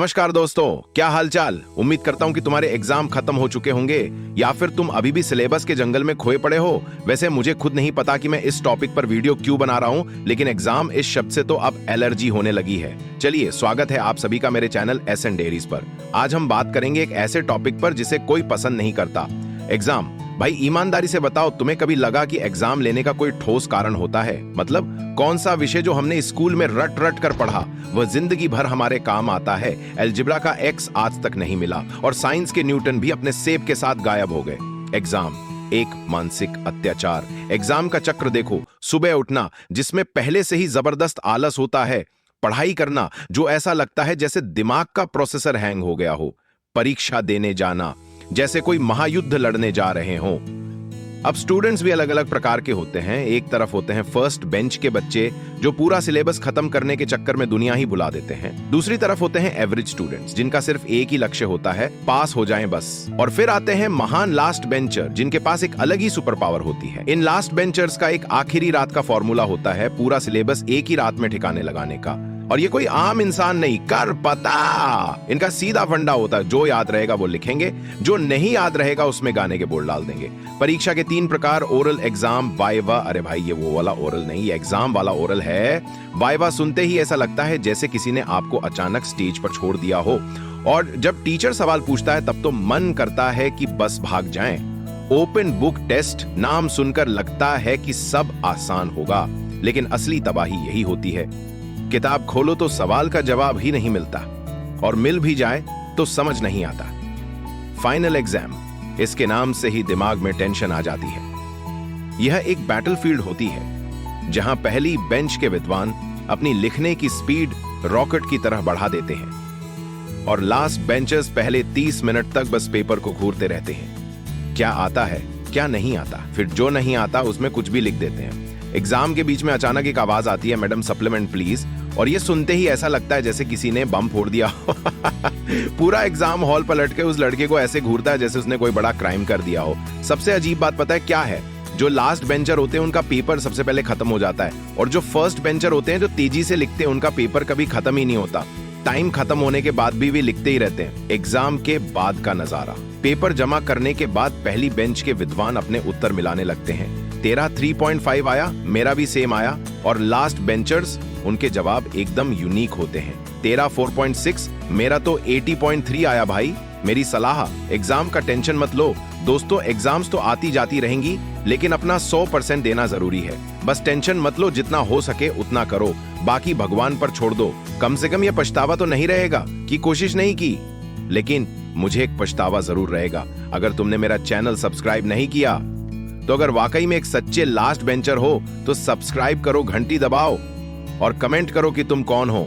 नमस्कार दोस्तों, क्या हालचाल। उम्मीद करता हूं कि तुम्हारे एग्जाम खत्म हो चुके होंगे या फिर तुम अभी भी सिलेबस के जंगल में खोए पड़े हो। वैसे मुझे खुद नहीं पता कि मैं इस टॉपिक पर वीडियो क्यों बना रहा हूं, लेकिन एग्जाम इस शब्द से तो अब एलर्जी होने लगी है। चलिए, स्वागत है आप सभी का मेरे चैनल एस एंड डेयरीज पर। आज हम बात करेंगे एक ऐसे टॉपिक पर जिसे कोई पसंद नहीं करता, एग्जाम। भाई ईमानदारी से बताओ, तुम्हें कभी लगा कि एग्जाम लेने का कोई ठोस कारण होता है? मतलब कौन सा विषय जो हमने स्कूल में रट रट कर पढ़ा वह जिंदगी भर हमारे काम आता है? अलजेब्रा का एक्स आज तक नहीं मिला और साइंस के न्यूटन भी अपने सेब के साथ गायब हो गए। एग्जाम एक मानसिक अत्याचार। एग्जाम का चक्र देखो, सुबह उठना जिसमें पहले से ही जबरदस्त आलस होता है, पढ़ाई करना जो ऐसा लगता है जैसे दिमाग का प्रोसेसर हैंग हो गया हो, परीक्षा देने जाना जैसे कोई महायुद्ध लड़ने जा रहे हों। अब स्टूडेंट्स भी अलग अलग प्रकार के होते हैं। एक तरफ होते हैं फर्स्ट बेंच के बच्चे जो पूरा सिलेबस खत्म करने के चक्कर में दुनिया ही भुला देते हैं। दूसरी तरफ होते हैं एवरेज स्टूडेंट्स जिनका सिर्फ एक ही लक्ष्य होता है, पास हो जाएं बस। और फिर आते हैं महान लास्ट बेंचर जिनके पास एक अलग ही सुपर पावर होती है। इन लास्ट बेंचर्स का एक आखिरी रात का फॉर्मूला होता है पूरा सिलेबस एक ही रात में ठिकाने लगाने का। और ये कोई आम इंसान नहीं कर पता। इनका सीधा फंडा होता है, जो याद रहेगा वो लिखेंगे, जो नहीं याद रहेगा उसमें गाने के बोल डाल देंगे। परीक्षा के 3 प्रकार, ओरल, एग्जाम, वाइवा। अरे भाई, ये वो वाला ओरल नहीं, एग्जाम वाला ओरल है। वाइवा सुनते ही ऐसा लगता है जैसे किसी ने आपको अचानक स्टेज पर छोड़ दिया हो, और जब टीचर सवाल पूछता है तब तो मन करता है कि बस भाग जाएं। ओपन बुक टेस्ट, नाम सुनकर लगता है कि सब आसान होगा, लेकिन असली तबाही यही होती है। किताब खोलो तो सवाल का जवाब ही नहीं मिलता, और मिल भी जाए तो समझ नहीं आता। फाइनल एग्जाम, इसके नाम से ही दिमाग में टेंशन आ जाती है। यह एक बैटलफील्ड होती है जहां पहली बेंच के विद्वान अपनी लिखने की स्पीड रॉकेट की तरह बढ़ा देते हैं और लास्ट बेंचर्स पहले 30 मिनट तक बस पेपर को घूरते रहते हैं। क्या आता है, क्या नहीं आता, फिर जो नहीं आता उसमें कुछ भी लिख देते हैं। एग्जाम के बीच में अचानक एक आवाज आती है, मैडम सप्लीमेंट प्लीज, और ये सुनते ही ऐसा लगता है जैसे किसी ने बम फोड़ दिया। पूरा एग्जाम हॉल पलट के उस लड़के को ऐसे घूरता है जैसे उसने कोई बड़ा क्राइम कर दिया हो। सबसे अजीब बात पता है क्या है? जो लास्ट बेंचर होते हैं उनका पेपर सबसे पहले खत्म हो जाता है, और जो फर्स्ट बेंचर होते हैं जो तेजी से लिखते हैं उनका पेपर कभी खत्म ही नहीं होता। टाइम खत्म होने के बाद भी लिखते ही रहते हैं। एग्जाम के बाद का नजारा, पेपर जमा करने के बाद पहली बेंच के विद्वान अपने उत्तर मिलाने लगते हैं। तेरा 3.5 आया, मेरा भी सेम आया, और लास्ट बेंचर्स उनके जवाब एकदम यूनिक होते हैं। तेरा 4.6, मेरा तो 80.3 आया भाई। मेरी सलाह, एग्जाम का टेंशन मत लो दोस्तों, एग्जाम्स तो आती जाती रहेंगी, लेकिन अपना 100% देना जरूरी है। बस टेंशन मत लो, जितना हो सके उतना करो, बाकी भगवान पर छोड़ दो। कम से कम ये पछतावा तो नहीं रहेगा कि कोशिश नहीं की, लेकिन मुझे एक पछतावा जरूर रहेगा अगर तुमने मेरा चैनल सब्सक्राइब नहीं किया। तो अगर वाकई में एक सच्चे लास्ट बेंचर हो तो सब्सक्राइब करो, घंटी दबाओ और कमेंट करो कि तुम कौन हो,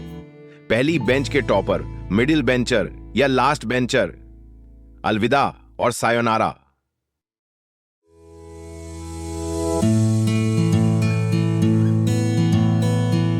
पहली बेंच के टॉपर, मिडिल बेंचर या लास्ट बेंचर। अलविदा और सायोनारा।